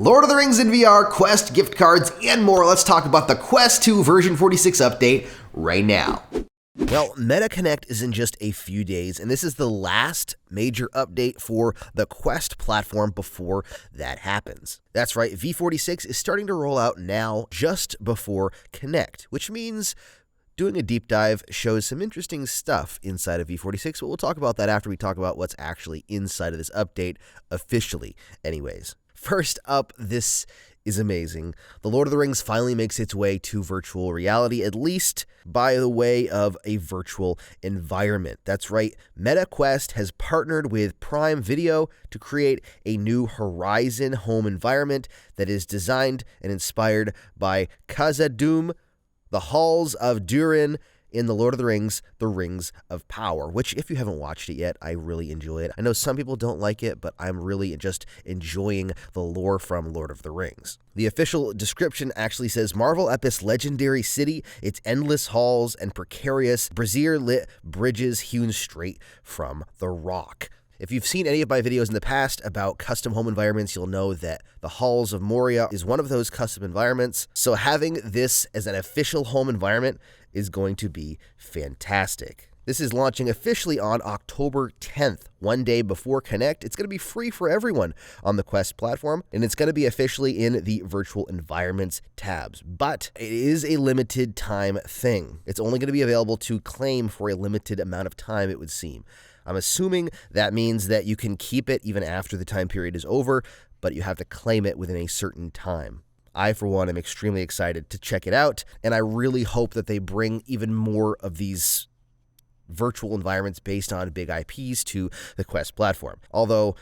Lord of the Rings in VR, Quest, gift cards, and more. Let's talk about the Quest 2 version 46 update right now. Well, Meta Connect is in just a few days, and this is the last major update for the Quest platform before that happens. That's right, V46 is starting to roll out now just before Connect, which means doing a deep dive shows some interesting stuff inside of V46, but we'll talk about that after we talk about what's actually inside of this update officially anyways. First up, this is amazing. The Lord of the Rings finally makes its way to virtual reality, at least by the way of a virtual environment. That's right, MetaQuest has partnered with Prime Video to create a new Horizon home environment that is designed and inspired by Khazad-dûm, the halls of Durin in The Lord of the Rings of Power, which if you haven't watched it yet, I really enjoy it. I know some people don't like it, but I'm really just enjoying the lore from Lord of the Rings. The official description actually says, marvel at this legendary city, its endless halls and precarious brazier-lit bridges hewn straight from the rock. If you've seen any of my videos in the past about custom home environments, you'll know that the Halls of Moria is one of those custom environments. So having this as an official home environment is going to be fantastic. This is launching officially on October 10th, one day before Connect. It's going to be free for everyone on the Quest platform, and it's going to be officially in the Virtual Environments tabs. But it is a limited time thing. It's only going to be available to claim for a limited amount of time, it would seem. I'm assuming that means that you can keep it even after the time period is over, but you have to claim it within a certain time. I, for one, am extremely excited to check it out, and I really hope that they bring even more of these virtual environments based on big IPs to the Quest platform. Although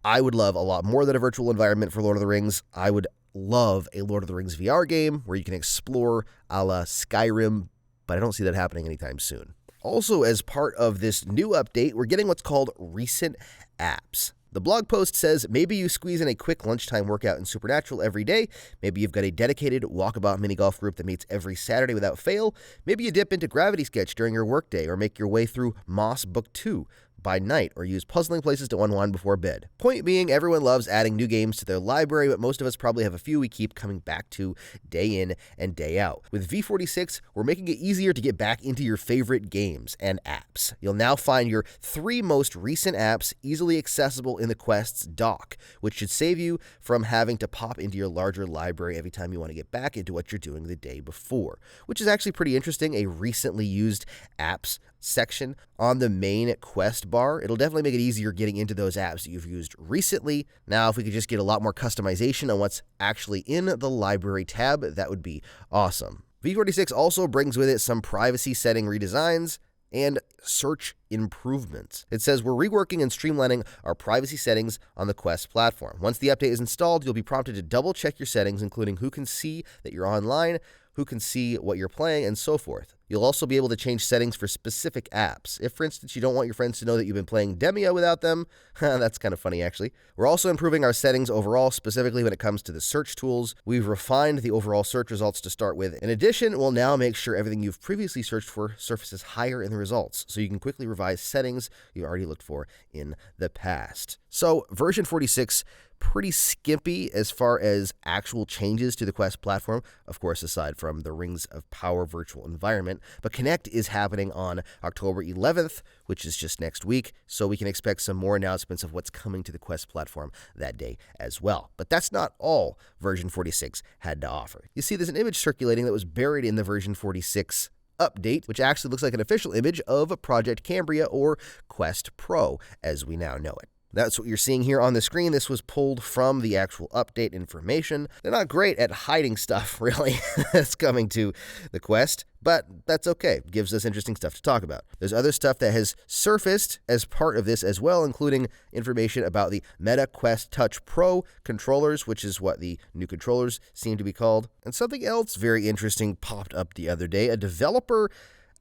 I would love a lot more than a virtual environment for Lord of the Rings. I would love a Lord of the Rings VR game where you can explore a la Skyrim, but I don't see that happening anytime soon. Also, as part of this new update, we're getting what's called recent apps. The blog post says, maybe you squeeze in a quick lunchtime workout in Supernatural every day. Maybe you've got a dedicated walkabout mini golf group that meets every Saturday without fail. Maybe you dip into Gravity Sketch during your workday or make your way through Moss Book 2 by night or use puzzling places to unwind before bed. Point being, everyone loves adding new games to their library, but most of us probably have a few we keep coming back to day in and day out. With V46, we're making it easier to get back into your favorite games and apps. You'll now find your 3 most recent apps easily accessible in the Quest's dock, which should save you from having to pop into your larger library every time you want to get back into what you're doing the day before, which is actually pretty interesting. A recently used apps section on the main Quest bar. It'll definitely make it easier getting into those apps that you've used recently. Now, if we could just get a lot more customization on what's actually in the library tab, that would be awesome. V46 also brings with it some privacy setting redesigns and search improvements. It says we're reworking and streamlining our privacy settings on the Quest platform. Once the update is installed, you'll be prompted to double check your settings, including who can see that you're online, who can see what you're playing, and so forth. You'll also be able to change settings for specific apps. If, for instance, you don't want your friends to know that you've been playing Demia without them, that's kind of funny, actually. We're also improving our settings overall, specifically when it comes to the search tools. We've refined the overall search results to start with. In addition, we'll now make sure everything you've previously searched for surfaces higher in the results, so you can quickly revise settings you already looked for in the past. So, version 46, pretty skimpy as far as actual changes to the Quest platform, of course, aside from the Rings of Power virtual environment. But Connect is happening on October 11th, which is just next week, so we can expect some more announcements of what's coming to the Quest platform that day as well. But that's not all version 46 had to offer. You see, there's an image circulating that was buried in the version 46 update, which actually looks like an official image of Project Cambria or Quest Pro as we now know it. That's what you're seeing here on the screen. This was pulled from the actual update information. They're not great at hiding stuff, really, that's coming to the Quest, but that's okay. It gives us interesting stuff to talk about. There's other stuff that has surfaced as part of this as well, including information about the Meta Quest Touch Pro controllers, which is what the new controllers seem to be called. And something else very interesting popped up the other day. A developer,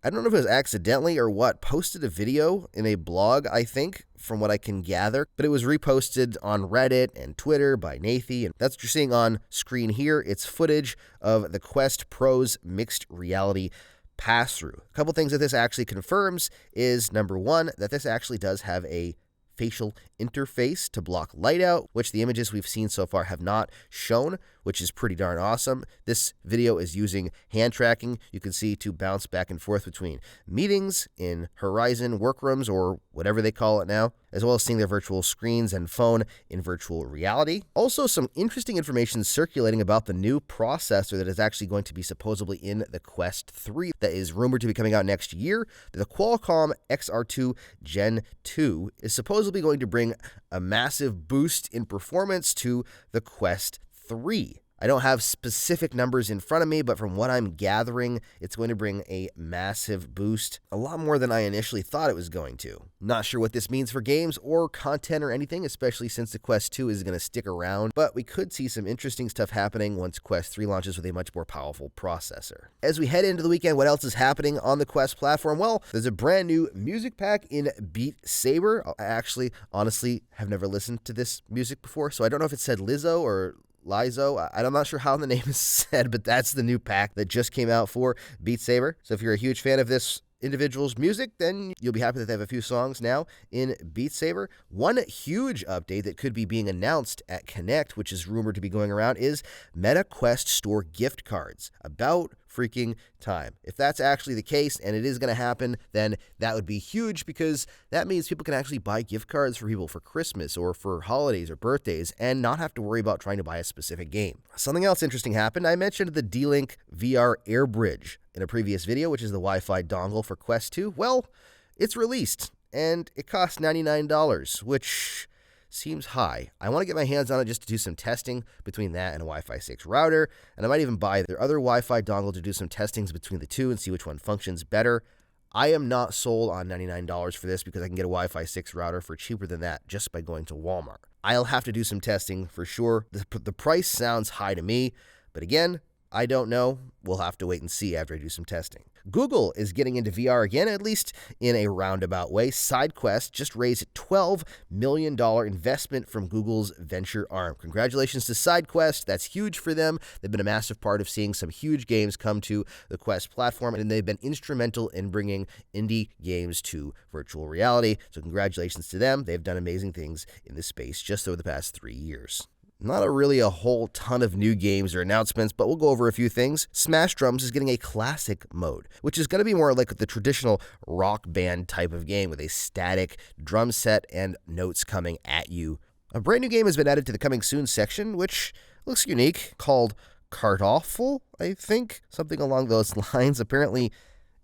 I don't know if it was accidentally or what, posted a video in a blog, I think, from what I can gather, but it was reposted on Reddit and Twitter by Nathy, and that's what you're seeing on screen here. It's footage of the Quest Pro's mixed reality pass-through. A couple things that this actually confirms is, number one, that this actually does have a facial interface to block light out, which the images we've seen so far have not shown, which is pretty darn awesome. This video is using hand tracking, you can see, to bounce back and forth between meetings in Horizon workrooms, or whatever they call it now, as well as seeing their virtual screens and phone in virtual reality. Also, some interesting information circulating about the new processor that is actually going to be supposedly in the Quest 3 that is rumored to be coming out next year. The Qualcomm XR2 Gen 2 is supposedly going to bring a massive boost in performance to the Quest 3. I don't have specific numbers in front of me, but from what I'm gathering, it's going to bring a massive boost, a lot more than I initially thought it was going to. Not sure what this means for games or content or anything, especially since the Quest 2 is going to stick around, but we could see some interesting stuff happening once Quest 3 launches with a much more powerful processor. As we head into the weekend, what else is happening on the Quest platform? Well, there's a brand new music pack in Beat Saber. I actually, honestly, have never listened to this music before, so I don't know if it said Lizzo or Lizo. I'm not sure how the name is said, but that's the new pack that just came out for Beat Saber. So if you're a huge fan of this individual's music, then you'll be happy that they have a few songs now in Beat Saber. One huge update that could be being announced at Connect, which is rumored to be going around, is Meta Quest Store gift cards. About freaking time. If that's actually the case, and it is going to happen, then that would be huge, because that means people can actually buy gift cards for people for Christmas or for holidays or birthdays and not have to worry about trying to buy a specific game. Something else interesting happened. I mentioned the D-Link VR Air Bridge in a previous video, which is the Wi-Fi dongle for Quest 2. Well, it's released, and it costs $99, which seems high. I want to get my hands on it just to do some testing between that and a Wi-Fi 6 router, and I might even buy their other Wi-Fi dongle to do some testings between the two and see which one functions better. I am not sold on $99 for this, because I can get a Wi-Fi 6 router for cheaper than that just by going to Walmart. I'll have to do some testing for sure. The price sounds high to me, but again, I don't know. We'll have to wait and see after I do some testing. Google is getting into VR again, at least in a roundabout way. SideQuest just raised a $12 million investment from Google's venture arm. Congratulations to SideQuest. That's huge for them. They've been a massive part of seeing some huge games come to the Quest platform, and they've been instrumental in bringing indie games to virtual reality. So congratulations to them. They've done amazing things in this space just over the past 3 years. Not really a whole ton of new games or announcements, but we'll go over a few things. Smash Drums is getting a classic mode, which is going to be more like the traditional rock band type of game with a static drum set and notes coming at you. A brand new game has been added to the coming soon section, which looks unique, called Cardawful, I think, something along those lines. Apparently,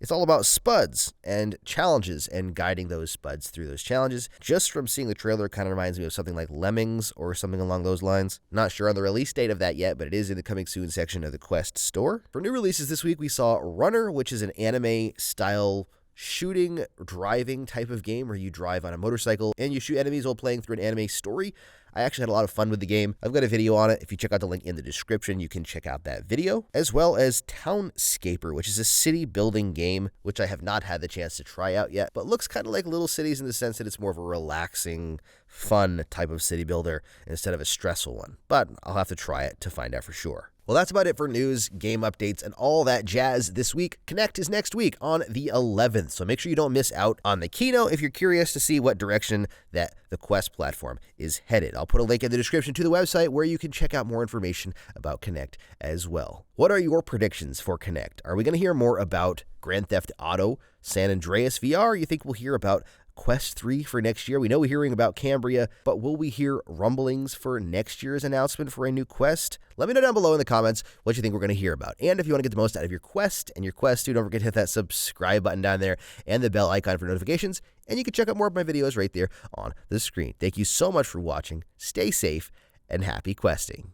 it's all about spuds and challenges and guiding those spuds through those challenges. Just from seeing the trailer, it kind of reminds me of something like Lemmings or something along those lines. Not sure on the release date of that yet, but it is in the coming soon section of the Quest store. For new releases this week, we saw Runner, which is an anime-style shooting, driving type of game where you drive on a motorcycle and you shoot enemies while playing through an anime story. I actually had a lot of fun with the game. I've got a video on it. If you check out the link in the description, you can check out that video, as well as Townscaper, which is a city building game, which I have not had the chance to try out yet, but looks kind of like Little Cities in the sense that it's more of a relaxing, fun type of city builder instead of a stressful one. But I'll have to try it to find out for sure. Well, that's about it for news, game updates, and all that jazz this week. Connect is next week on the 11th, so make sure you don't miss out on the keynote if you're curious to see what direction that the Quest platform is headed. I'll put a link in the description to the website where you can check out more information about Connect as well. What are your predictions for Connect? Are we going to hear more about Grand Theft Auto, San Andreas VR? You think we'll hear about Quest 3 for next year? We know we're hearing about Cambria, but will we hear rumblings for next year's announcement for a new Quest? Let me know down below in the comments what you think we're going to hear about. And if you want to get the most out of your Quest and your Quest 2, don't forget to hit that subscribe button down there and the bell icon for notifications. And you can check out more of my videos right there on the screen. Thank you so much for watching. Stay safe and happy questing.